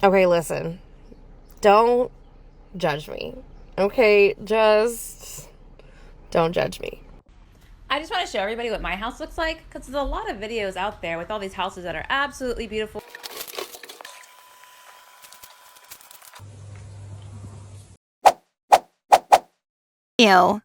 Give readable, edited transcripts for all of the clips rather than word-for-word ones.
Okay, listen. Don't judge me. Okay, just don't judge me. I just want to show everybody what my house looks like because there's a lot of videos out there with all these houses that are absolutely beautiful. Ew.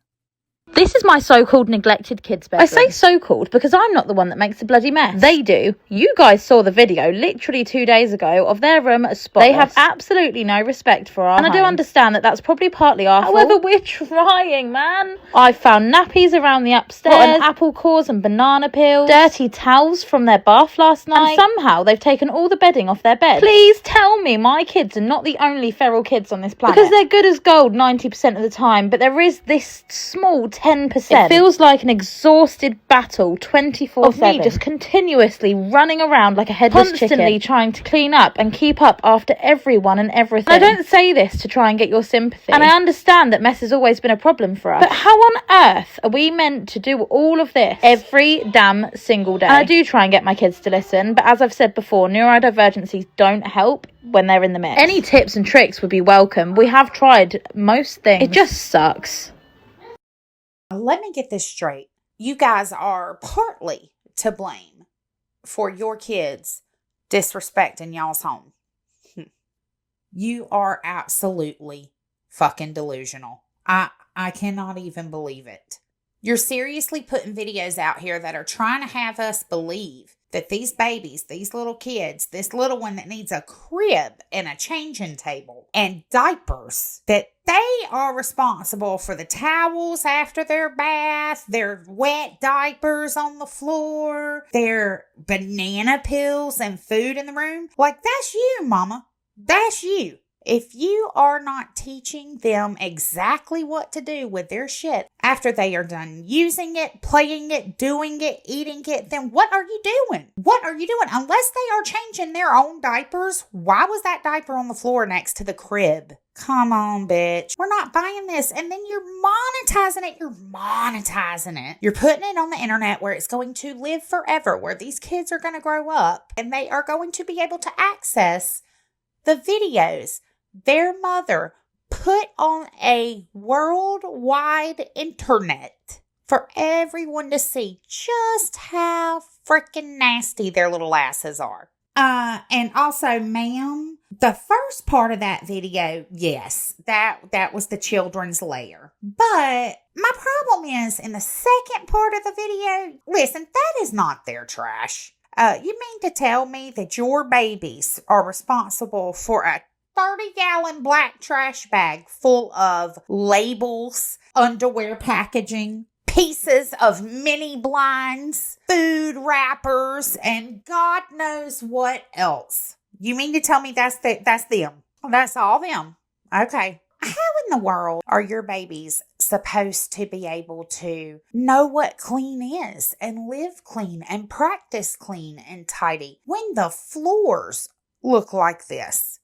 This is my so-called neglected kids' bedroom. I say so-called because I'm not the one that makes a bloody mess. They do. You guys saw the video literally 2 days ago of their room as spotless. They have absolutely no respect for our home. And I do understand that that's probably partly our fault. However, we're trying, man. I've found nappies around the upstairs, rotten apple cores and banana peels, dirty towels from their bath last night, and somehow they've taken all the bedding off their bed. Please tell me my kids are not the only feral kids on this planet. Because they're good as gold 90% of the time, but there is this small 10%. It feels like an exhausted battle 24/7 of me just continuously running around like a headless chicken, constantly trying to clean up and keep up after everyone and everything. And I don't say this to try and get your sympathy, and I understand that mess has always been a problem for us, but how on earth are we meant to do all of this every damn single day? And I do try and get my kids to listen, but as I've said before, neurodivergencies don't help when they're in the mix. Any tips and tricks would be welcome. We have tried most things. It just sucks. Let me get this straight. You guys are partly to blame for your kids disrespecting y'all's home. You are absolutely fucking delusional. I cannot even believe it. You're seriously putting videos out here that are trying to have us believe that these babies, these little kids, this little one that needs a crib and a changing table and diapers, that they are responsible for the towels after their bath, their wet diapers on the floor, their banana peels and food in the room. Like, that's you, mama. That's you. If you are not teaching them exactly what to do with their shit after they are done using it, playing it, doing it, eating it, then what are you doing? What are you doing? Unless they are changing their own diapers, why was that diaper on the floor next to the crib? Come on, bitch. We're not buying this. And then you're monetizing it. You're monetizing it. You're putting it on the internet where it's going to live forever, where these kids are going to grow up and they are going to be able to access the videos their mother put on a worldwide internet for everyone to see just how freaking nasty their little asses are. And also, ma'am, the first part of that video, yes, that was the children's lair. But my problem is in the second part of the video, listen, that is not their trash. You mean to tell me that your babies are responsible for a 30-gallon black trash bag full of labels, underwear packaging, pieces of mini blinds, food wrappers, and God knows what else? You mean to tell me that's them? That's all them? Okay. How in the world are your babies supposed to be able to know what clean is and live clean and practice clean and tidy when the floors look like this?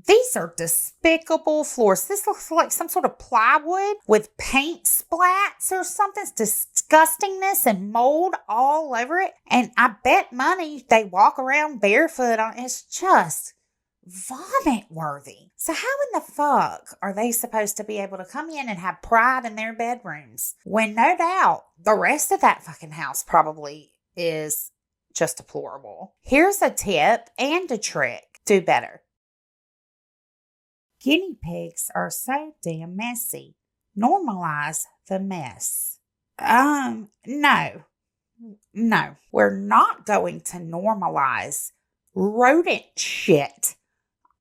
These are despicable floors. This looks like some sort of plywood with paint splats or something. It's disgustingness and mold all over it. And I bet money they walk around barefoot on it. It's just vomit worthy. So how in the fuck are they supposed to be able to come in and have pride in their bedrooms when no doubt the rest of that fucking house probably is just deplorable? Here's a tip and a trick. Do better. Guinea pigs are so damn messy. Normalize the mess. No. We're not going to normalize rodent shit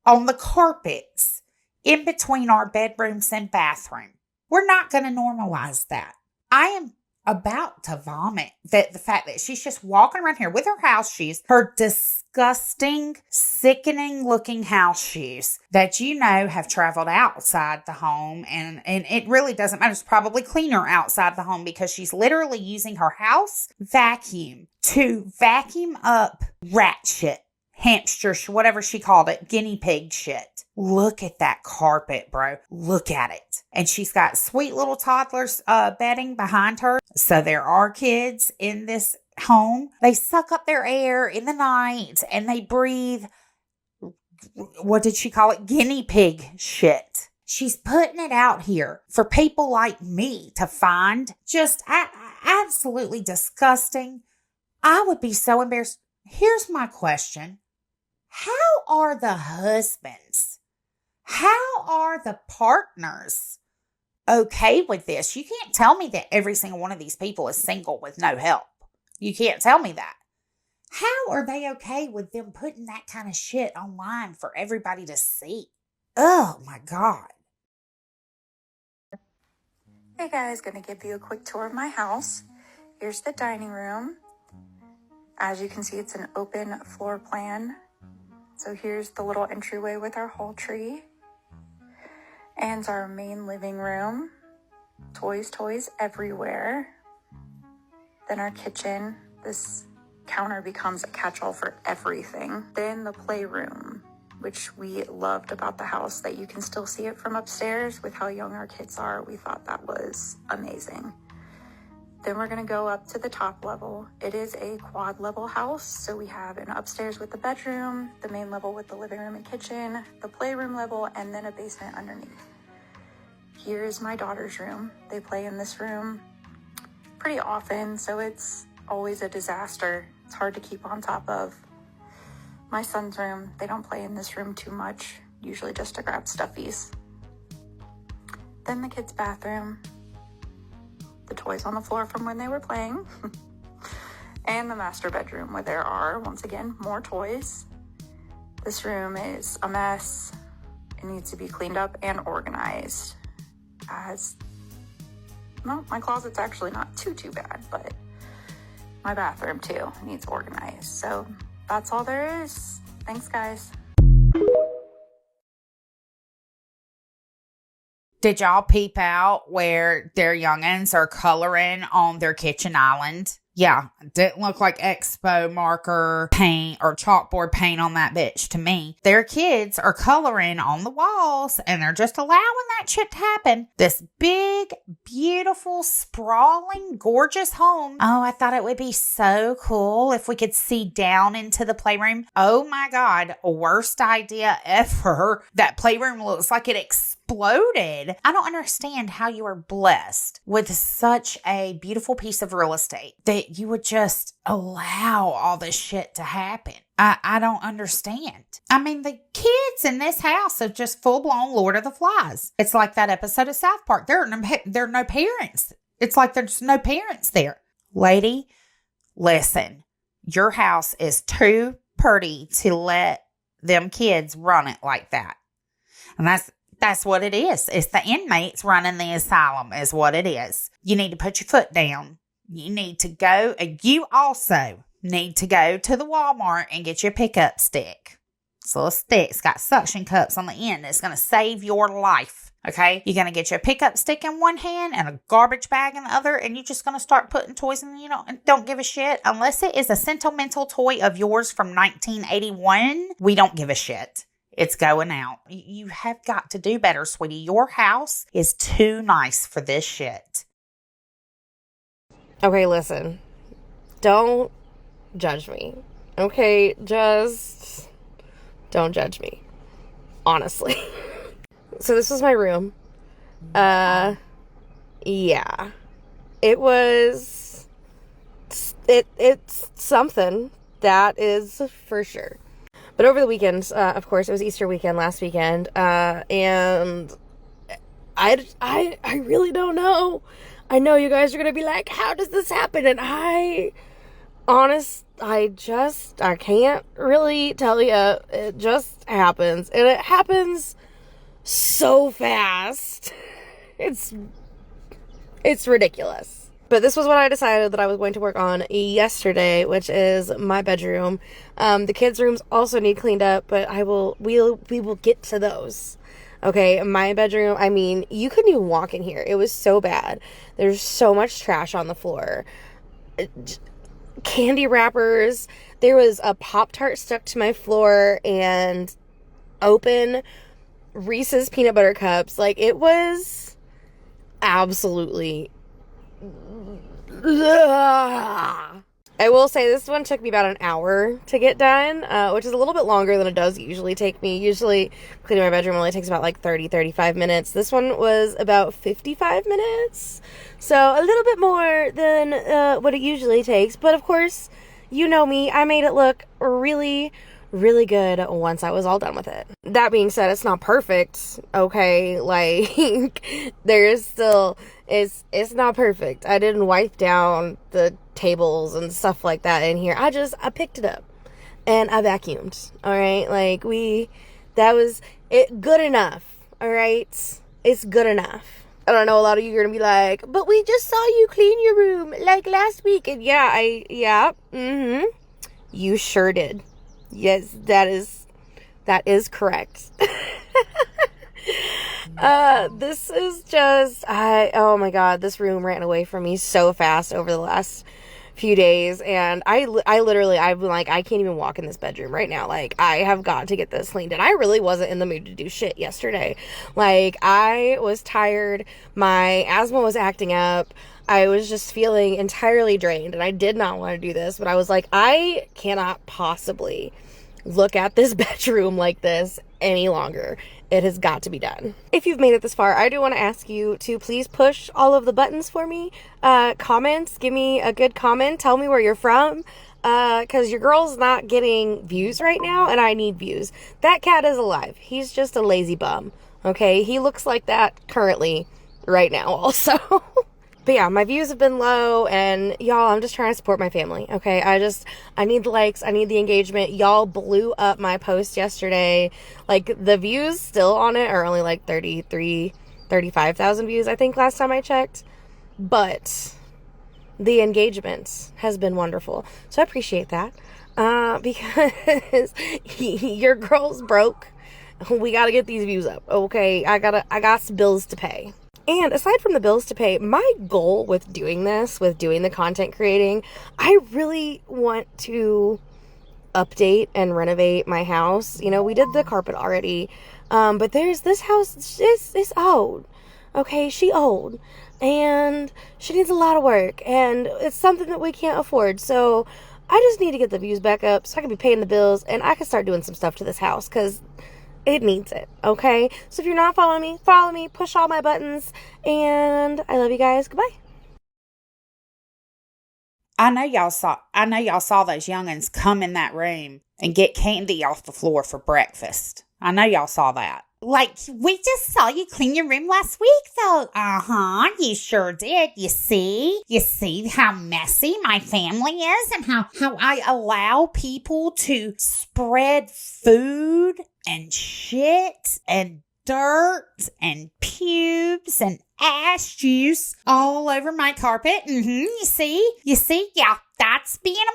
on the carpets in between our bedrooms and bathroom. We're not going to normalize that. I am about to vomit the fact that she's just walking around here with her house shoes, her disgusting, sickening looking house shoes that have traveled outside the home, and it really doesn't matter. It's probably cleaner outside the home because she's literally using her house vacuum to vacuum up rat shit, hamster, whatever she called it, guinea pig shit. Look at that carpet, bro. Look at it. And she's got sweet little toddlers bedding behind her. So there are kids in this home. They suck up their air in the night and they breathe what did she call it? Guinea pig shit. She's putting it out here for people like me to find. Just absolutely disgusting. I would be so embarrassed. Here's my question. How are the husbands? How are the partners okay with this? You can't tell me that every single one of these people is single with no help. You can't tell me that. How are they okay with them putting that kind of shit online for everybody to see? Oh my God. Hey guys, gonna give you a quick tour of my house. Here's the dining room. As you can see, it's an open floor plan. So here's the little entryway with our whole tree. And our main living room. Toys everywhere. Then our kitchen. This counter becomes a catch-all for everything. Then the playroom, which we loved about the house, that you can still see it from upstairs with how young our kids are. We thought that was amazing. Then we're gonna go up to the top level. It is a quad level house. So we have an upstairs with the bedroom, the main level with the living room and kitchen, the playroom level, and then a basement underneath. Here's my daughter's room. They play in this room pretty often, so it's always a disaster. It's hard to keep on top of. My son's room, they don't play in this room too much, usually just to grab stuffies. Then the kids' bathroom, the toys on the floor from when they were playing, and the master bedroom where there are, once again, more toys. This room is a mess. It needs to be cleaned up and organized. Well, my closet's actually not too bad, but my bathroom too needs organized. So that's all there is. Thanks, guys. Did y'all peep out where their youngins are coloring on their kitchen island? Yeah, didn't look like expo marker paint or chalkboard paint on that bitch to me. Their kids are coloring on the walls and they're just allowing that shit to happen. This big, beautiful, sprawling, gorgeous home. Oh, I thought it would be so cool if we could see down into the playroom. Oh my God, worst idea ever. That playroom looks like it exploded. I don't understand how you are blessed with such a beautiful piece of real estate that you would just allow all this shit to happen. I don't understand. I mean, the kids in this house are just full-blown Lord of the Flies. It's like that episode of South Park. There are no parents. It's like there's no parents there. Lady, listen. Your house is too pretty to let them kids run it like that. And that's what it is. It's the inmates running the asylum is what it is. You need to put your foot down. You need to go. You also need to go to the Walmart and get your pickup stick. It's a little stick. It's got suction cups on the end. It's going to save your life. Okay? You're going to get your pickup stick in one hand and a garbage bag in the other, and you're just going to start putting toys in, and don't give a shit. Unless it is a sentimental toy of yours from 1981, we don't give a shit. It's going out. You have got to do better, sweetie. Your house is too nice for this shit. Okay, listen. Don't judge me. Okay, just don't judge me. Honestly. So this was my room. Yeah. It's something. That is for sure. But over the weekend, of course, it was Easter weekend last weekend, and I really don't know. I know you guys are going to be like, how does this happen? And I can't really tell you. It just happens. And it happens so fast. It's ridiculous. But this was what I decided that I was going to work on yesterday, which is my bedroom. The kids' rooms also need cleaned up, but we will get to those. Okay, my bedroom, I mean, you couldn't even walk in here. It was so bad. There's so much trash on the floor. Candy wrappers. There was a Pop-Tart stuck to my floor and open Reese's peanut butter cups. Like, it was absolutely... I will say this one took me about an hour to get done, which is a little bit longer than it does usually take me. Usually cleaning my bedroom only takes about like 35 minutes. This one was about 55 minutes. So a little bit more than what it usually takes. But of course, you know me, I made it look really, really good once I was all done with it. That being said, it's not perfect, okay? Like, there's still, it's not perfect. I didn't wipe down the tables and stuff like that in here. I picked it up and I vacuumed, all right? Like, that was it, good enough, all right? It's good enough. I don't know, a lot of you are gonna be like, but we just saw you clean your room like last week. And you sure did. Yes, that is correct. This is just, oh my God, this room ran away from me so fast over the last few days. And I've been like, I can't even walk in this bedroom right now. Like, I have got to get this cleaned. And I really wasn't in the mood to do shit yesterday. Like, I was tired. My asthma was acting up. I was just feeling entirely drained, and I did not want to do this, but I was like, I cannot possibly look at this bedroom like this any longer. It has got to be done. If you've made it this far, I do want to ask you to please push all of the buttons for me. Comments, give me a good comment. Tell me where you're from, because your girl's not getting views right now, and I need views. That cat is alive. He's just a lazy bum, okay? He looks like that currently right now also. But yeah, my views have been low, and y'all, I'm just trying to support my family, okay? I need the likes, I need the engagement. Y'all blew up my post yesterday. Like, the views still on it are only like 35,000 views, I think, last time I checked. But the engagement has been wonderful. So I appreciate that. Because your girl's broke. We gotta get these views up, okay? I got some bills to pay. And aside from the bills to pay, my goal with doing this, with doing the content creating, I really want to update and renovate my house. You know, we did the carpet already, but there's this house is old. Okay, she old, and she needs a lot of work, and it's something that we can't afford. So I just need to get the views back up so I can be paying the bills, and I can start doing some stuff to this house, because it needs it, okay? So if you're not following me, follow me, push all my buttons, and I love you guys. Goodbye. I know y'all saw those youngins come in that room and get candy off the floor for breakfast. I know y'all saw that. Like, we just saw you clean your room last week, though. Uh-huh, you sure did. You see how messy my family is, and how I allow people to spread food and shit and dirt and pubes and ass juice all over my carpet. You see? Yeah, that's being a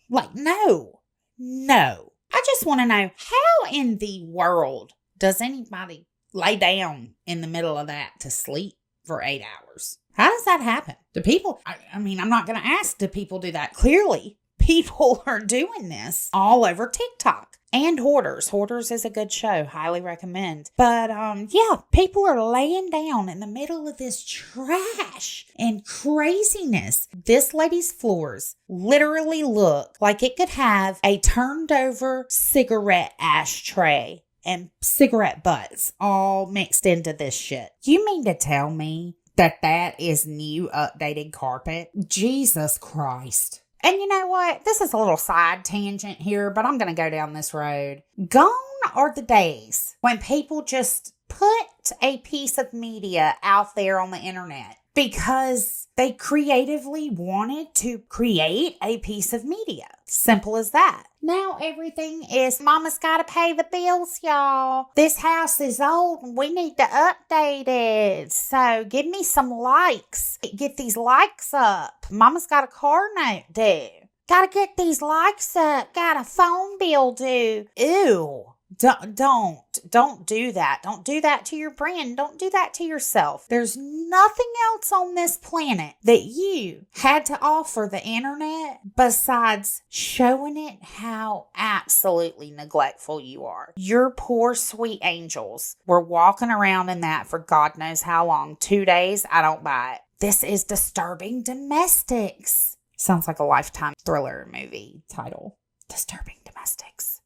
mom. Like, no. I just want to know, how in the world does anybody lay down in the middle of that to sleep for 8 hours? How does that happen? Do people, I mean, I'm not going to ask, do people do that? Clearly, people are doing this all over TikTok. And Hoarders. Hoarders is a good show. Highly recommend. But, yeah, people are laying down in the middle of this trash and craziness. This lady's floors literally look like it could have a turned over cigarette ashtray and cigarette butts all mixed into this shit. You mean to tell me that is new updated carpet? Jesus Christ. And you know what? This is a little side tangent here, but I'm going to go down this road. Gone are the days when people just put a piece of media out there on the internet because they creatively wanted to create a piece of media. Simple as that. Now everything is, mama's got to pay the bills, y'all. This house is old and we need to update it. So give me some likes. Get these likes up. Mama's got a car note due. Got to get these likes up. Got a phone bill due. Ew. Don't do that. Don't do that to your brand. Don't do that to yourself. There's nothing else on this planet that you had to offer the internet besides showing it how absolutely neglectful you are. Your poor sweet angels were walking around in that for God knows how long. 2 days? I don't buy it. This is disturbing domestics. Sounds like a Lifetime thriller movie title. Disturbing Domestics.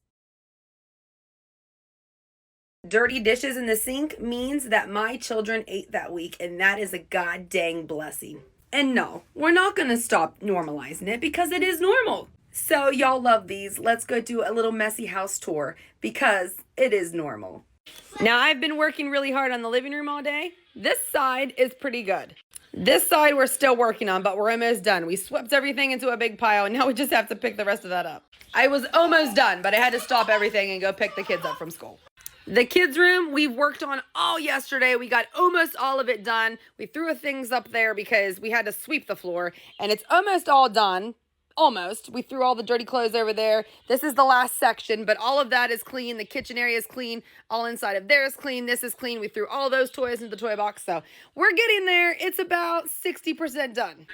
Dirty dishes in the sink means that my children ate that week, and that is a god dang blessing. And no, we're not going to stop normalizing it because it is normal. So y'all love these. Let's go do a little messy house tour because it is normal. Now, I've been working really hard on the living room all day. This side is pretty good. This side we're still working on, but we're almost done. We swept everything into a big pile, and now we just have to pick the rest of that up. I was almost done, but I had to stop everything and go pick the kids up from school. The kids' room, we worked on all yesterday. We got almost all of it done. We threw things up there because we had to sweep the floor, and it's almost all done. Almost. We threw all the dirty clothes over there. This is the last section, but all of that is clean. The kitchen area is clean. All inside of there is clean. This is clean. We threw all those toys into the toy box, so we're getting there. It's about 60% done.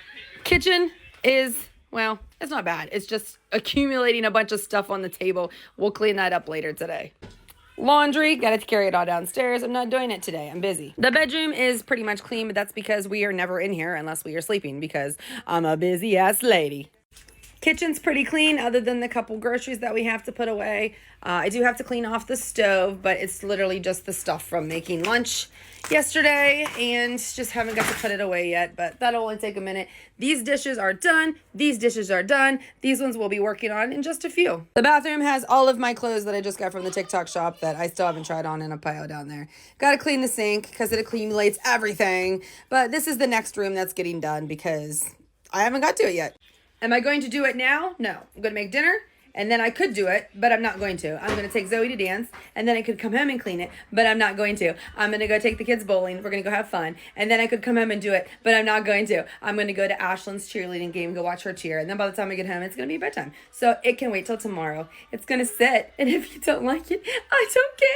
Kitchen is, well, it's not bad. It's just accumulating a bunch of stuff on the table. We'll clean that up later today. Laundry, gotta carry it all downstairs. I'm not doing it today. I'm busy. The bedroom is pretty much clean, but that's because we are never in here unless we are sleeping because I'm a busy ass lady. Kitchen's pretty clean other than the couple groceries that we have to put away. I do have to clean off the stove, but it's literally just the stuff from making lunch yesterday and just haven't got to put it away yet, but that'll only take a minute. These dishes are done. These dishes are done. These ones we'll be working on in just a few. The bathroom has all of my clothes that I just got from the TikTok shop that I still haven't tried on in a pile down there. Got to clean the sink because it accumulates everything, but this is the next room that's getting done because I haven't got to it yet. Am I going to do it now? No. I'm going to make dinner, and then I could do it, but I'm not going to. I'm going to take Zoe to dance, and then I could come home and clean it, but I'm not going to. I'm going to go take the kids bowling. We're going to go have fun, and then I could come home and do it, but I'm not going to. I'm going to go to Ashlyn's cheerleading game, go watch her cheer, and then by the time I get home, it's going to be bedtime. So it can wait till tomorrow. It's going to sit, and if you don't like it, I don't care.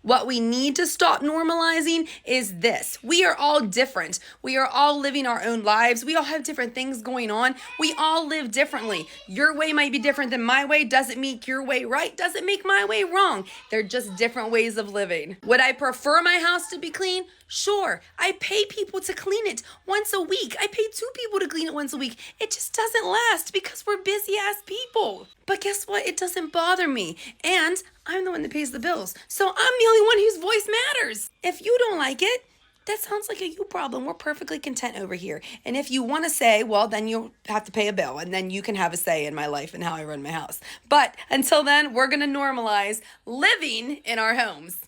What we need to stop normalizing is this. We are all different. We are all living our own lives. We all have different things going on. We all live differently. Your way might be different than my way. Doesn't make your way right. Doesn't make my way wrong. They're just different ways of living. Would I prefer my house to be clean? Sure. I pay people to clean it once a week. I pay 2 people to clean it once a week. It just doesn't last because we're busy ass people. But guess what? It doesn't bother me. And I'm the one that pays the bills. So I'm the only one whose voice matters. If you don't like it, that sounds like a you problem. We're perfectly content over here. And if you want to say, well, then you'll have to pay a bill. And then you can have a say in my life and how I run my house. But until then, we're going to normalize living in our homes.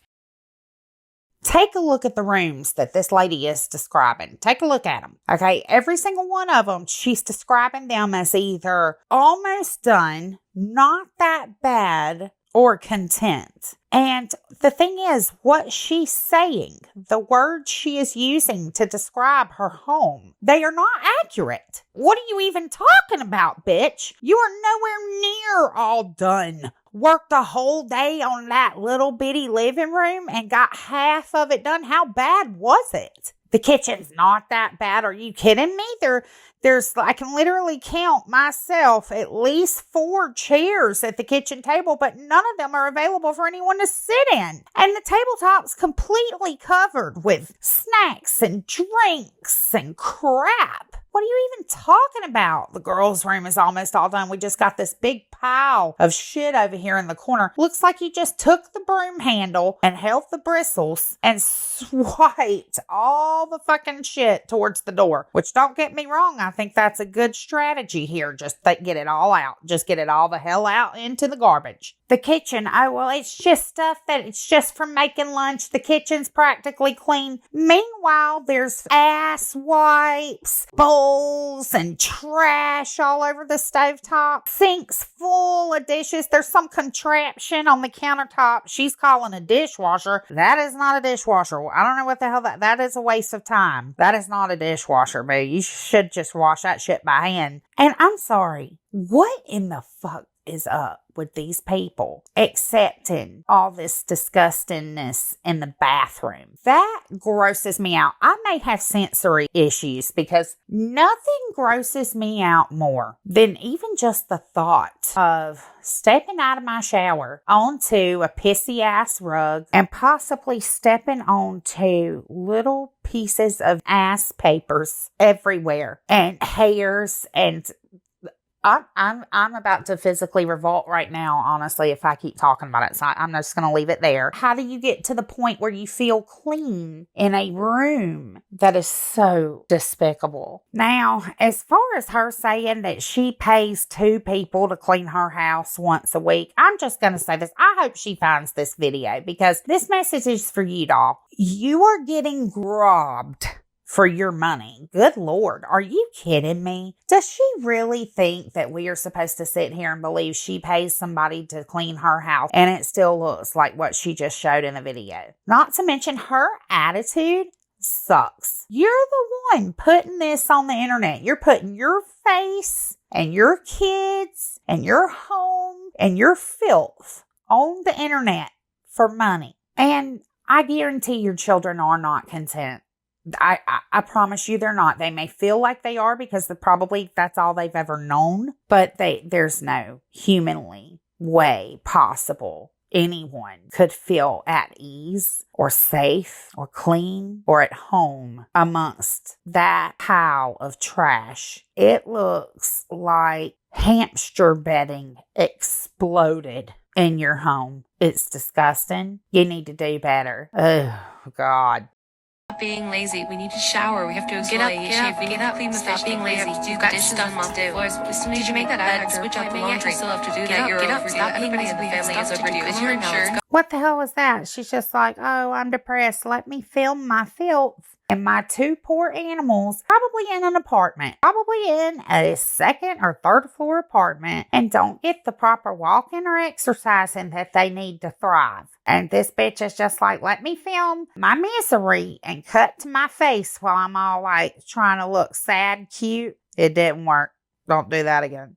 Take a look at the rooms that this lady is describing. Take a look at them. Okay, every single one of them, she's describing them as either almost done, not that bad, or content. And the thing is, what she's saying, the words she is using to describe her home, they are not accurate. What are you even talking about, bitch? You are nowhere near all done. Worked a whole day on that little bitty living room and got half of it done. How bad was it? The kitchen's not that bad. Are you kidding me? I can literally count myself at least 4 chairs at the kitchen table, but none of them are available for anyone to sit in. And the tabletop's completely covered with snacks and drinks and crap. What are you even talking about? The girls' room is almost all done. We just got this big pile of shit over here in the corner. Looks like you just took the broom handle and held the bristles and swiped all the fucking shit towards the door. Which, don't get me wrong, I think that's a good strategy here. Just get it all out. Just get it all the hell out into the garbage. The kitchen, oh, well, it's just stuff that it's just from making lunch. The kitchen's practically clean. Meanwhile, there's ass wipes, bowls, and trash all over the stovetop. Sinks full of dishes. There's some contraption on the countertop she's calling a dishwasher. That is not a dishwasher. I don't know what the hell that is a waste of time. That is not a dishwasher, babe. You should just wash that shit by hand. And I'm sorry, what in the fuck is up with these people accepting all this disgustingness in the bathroom? That grosses me out. I may have sensory issues because nothing grosses me out more than even just the thought of stepping out of my shower onto a pissy ass rug and possibly stepping onto little pieces of ass papers everywhere and hairs and I'm about to physically revolt right now, honestly, if I keep talking about it. So I'm just going to leave it there. How do you get to the point where you feel clean in a room that is so despicable? Now, as far as her saying that she pays 2 people to clean her house once a week, I'm just going to say this. I hope she finds this video because this message is for you, doll. You are getting robbed for your money. Good Lord. Are you kidding me? Does she really think that we are supposed to sit here and believe she pays somebody to clean her house and it still looks like what she just showed in the video? Not to mention her attitude sucks. You're the one putting this on the internet. You're putting your face and your kids and your home and your filth on the internet for money. And I guarantee your children are not content. I promise you they're not. They may feel like they are because that's all they've ever known, but there's no humanly way possible anyone could feel at ease or safe or clean or at home amongst that pile of trash. It looks like hamster bedding exploded in your home. It's disgusting. You need to do better. Oh, God. Being lazy. We need to shower. We have to get up. Stop being lazy. You've got stuff to do. Did you make that bed? Switch out the laundry. You still have to do that. Get up. Stop being lazy. The family is overdue. Is your insurance? What the hell is that? She's just like, oh, I'm depressed. Let me film my filth. And my 2 poor animals, probably in an apartment, probably in a 2nd or 3rd floor apartment, and don't get the proper walking or exercising that they need to thrive. And this bitch is just like, let me film my misery and cut to my face while I'm all like trying to look sad, cute. It didn't work. Don't do that again.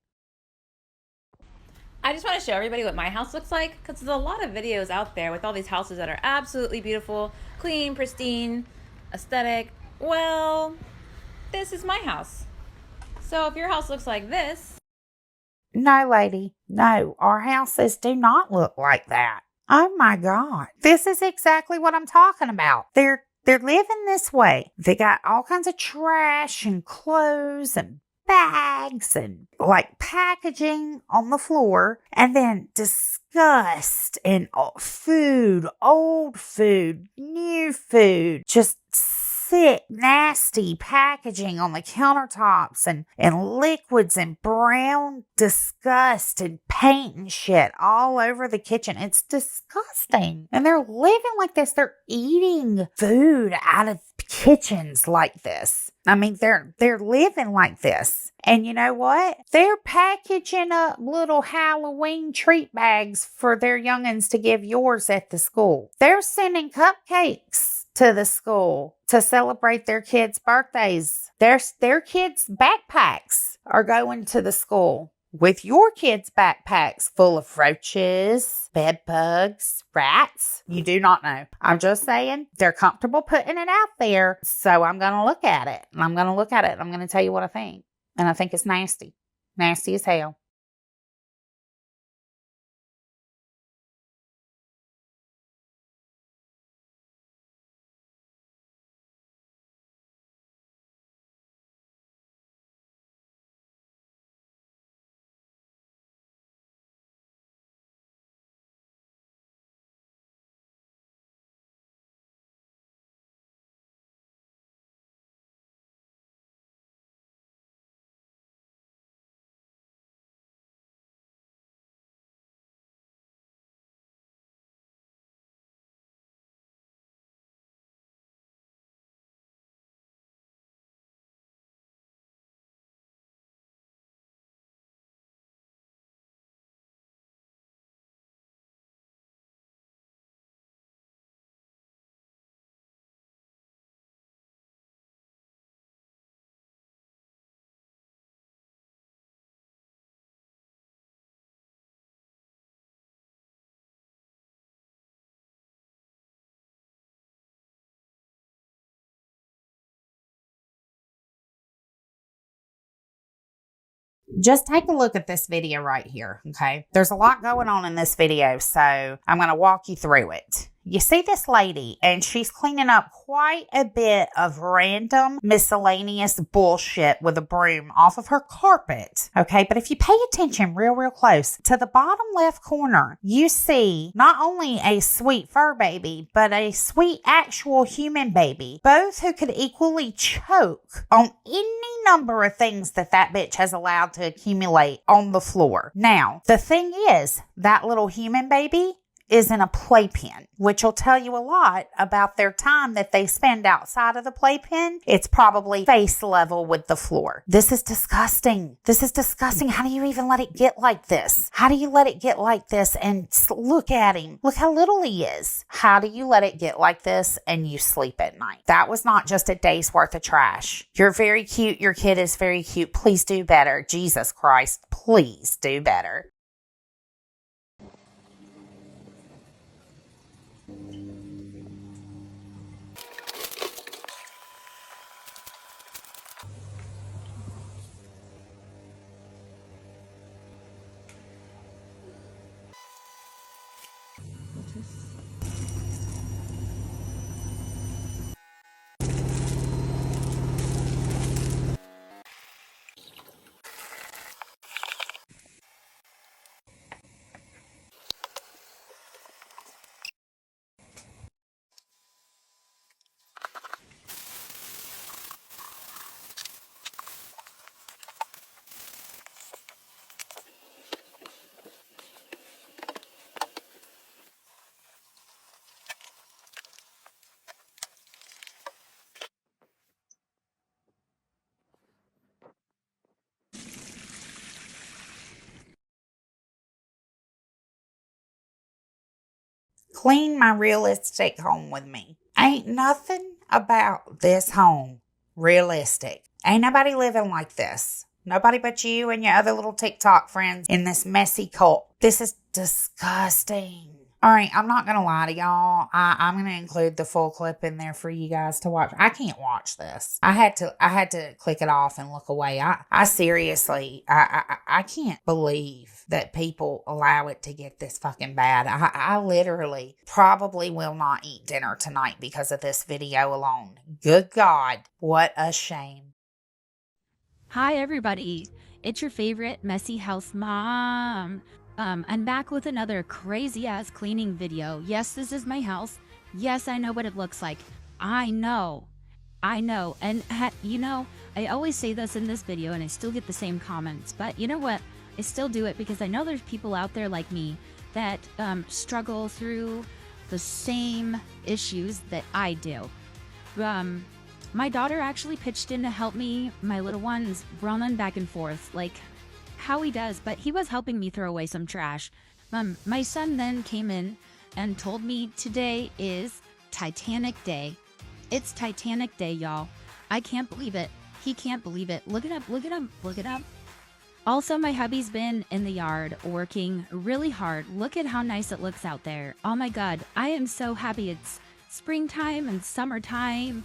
I just want to show everybody what my house looks like because there's a lot of videos out there with all these houses that are absolutely beautiful, clean, pristine, aesthetic. Well, this is my house. So if your house looks like this. No, lady. No, our houses do not look like that. Oh my God. This is exactly what I'm talking about. They're living this way. They got all kinds of trash and clothes and bags and like packaging on the floor, and then disgust and food, old food, new food, just sick, nasty packaging on the countertops and liquids and brown disgust and paint and shit all over the kitchen. It's disgusting. And they're living like this. They're eating food out of kitchens like this. I mean, they're living like this. And you know what? They're packaging up little Halloween treat bags for their youngins to give yours at the school. They're sending cupcakes to the school to celebrate their kids' birthdays. Their kids' backpacks are going to the school with your kids' backpacks full of roaches, bed bugs, rats. You do not know. I'm just saying they're comfortable putting it out there. So I'm going to look at it. And I'm going to look at it. And I'm going to tell you what I think. And I think it's nasty. Nasty as hell. Just take a look at this video right here, okay? There's a lot going on in this video, so I'm going to walk you through it. You see this lady, and she's cleaning up quite a bit of random miscellaneous bullshit with a broom off of her carpet. Okay, but if you pay attention real close, to the bottom left corner, you see not only a sweet fur baby, but a sweet actual human baby, both who could equally choke on any number of things that bitch has allowed to accumulate on the floor. Now, the thing is, that little human baby is in a playpen, which will tell you a lot about their time that they spend outside of the playpen. It's probably face level with the floor. This is disgusting. This is disgusting. How do you even let it get like this? How do you let it get like this and look at him? Look how little he is. How do you let it get like this and you sleep at night? That was not just a day's worth of trash. You're very cute. Your kid is very cute. Please do better. Jesus Christ, please do better. Clean my realistic home with me. Ain't nothing about this home realistic. Ain't nobody living like this. Nobody but you and your other little TikTok friends in this messy cult. This is disgusting. All right, I'm not going to lie to y'all. I'm going to include the full clip in there for you guys to watch. I can't watch this. I had to click it off and look away. I seriously, I can't believe that people allow it to get this fucking bad. I literally probably will not eat dinner tonight because of this video alone. Good God, what a shame. Hi everybody, it's your favorite messy house mom. I'm back with another crazy ass cleaning video. Yes, this is my house. Yes, I know what it looks like. I know. And I always say this in this video and I still get the same comments, but you know what? I still do it because I know there's people out there like me that struggle through the same issues that I do. My daughter actually pitched in to help me. My little one's running back and forth like how he does, but he was helping me throw away some trash. My son then came in and told me today is Titanic Day. It's Titanic Day, y'all. I can't believe it. He can't believe it. Look it up, look it up, look it up. Also, my hubby's been in the yard working really hard. Look at how nice it looks out there. Oh my God, I am so happy it's springtime and summertime.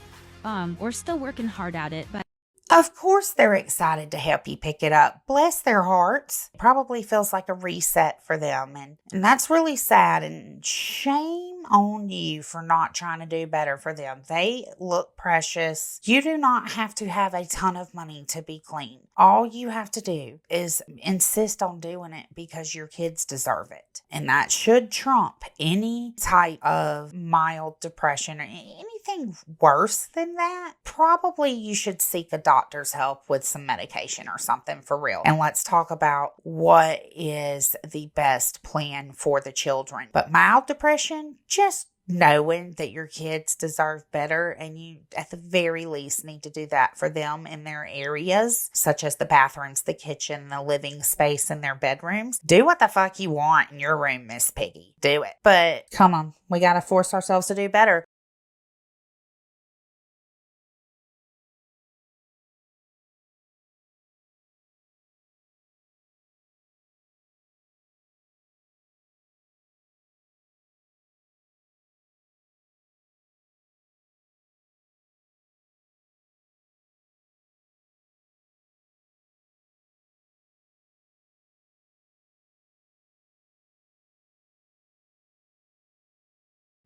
We're still working hard at it, but Of course they're excited to help you pick it up. Bless their hearts. Probably feels like a reset for them. And that's really sad. And shame on you for not trying to do better for them. They look precious. You do not have to have a ton of money to be clean. All you have to do is insist on doing it because your kids deserve it. And that should trump any type of mild depression or anything worse than that. Probably you should seek a doctor's help with some medication or something for real. And let's talk about what is the best plan for the children. But mild depression, just knowing that your kids deserve better, and you at the very least need to do that for them in their areas, such as the bathrooms, the kitchen, the living space, and their bedrooms. Do what the fuck you want in your room, Miss Piggy. Do it. But come on, we gotta force ourselves to do better.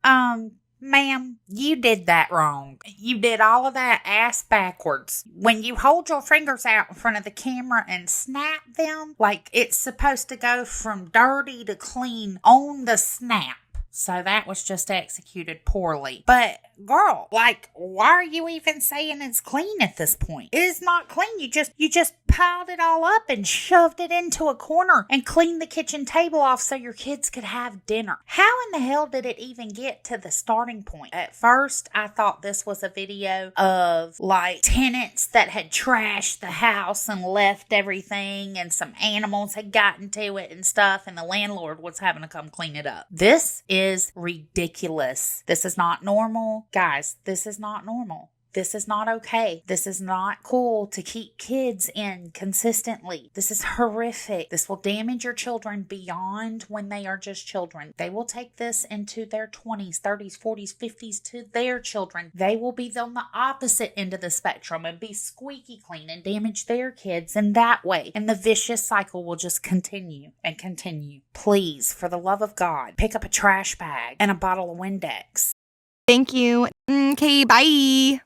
Ma'am, you did that wrong. You did all of that ass backwards. When you hold your fingers out in front of the camera and snap them, like it's supposed to go from dirty to clean on the snap. So that was just executed poorly. But girl, like, why are you even saying it's clean at this point? It is not clean. You just piled it all up and shoved it into a corner and cleaned the kitchen table off so your kids could have dinner. How in the hell did it even get to the starting point? At first, I thought this was a video of like tenants that had trashed the house and left everything, and some animals had gotten to it and stuff, and the landlord was having to come clean it up. This is ridiculous. This is not normal. Guys, this is not normal. This is not okay. This is not cool to keep kids in consistently. This is horrific. This will damage your children beyond when they are just children. They will take this into their 20s, 30s, 40s, 50s to their children. They will be on the opposite end of the spectrum and be squeaky clean and damage their kids in that way. And the vicious cycle will just continue and continue. Please, for the love of God, pick up a trash bag and a bottle of Windex. Thank you. Okay, bye.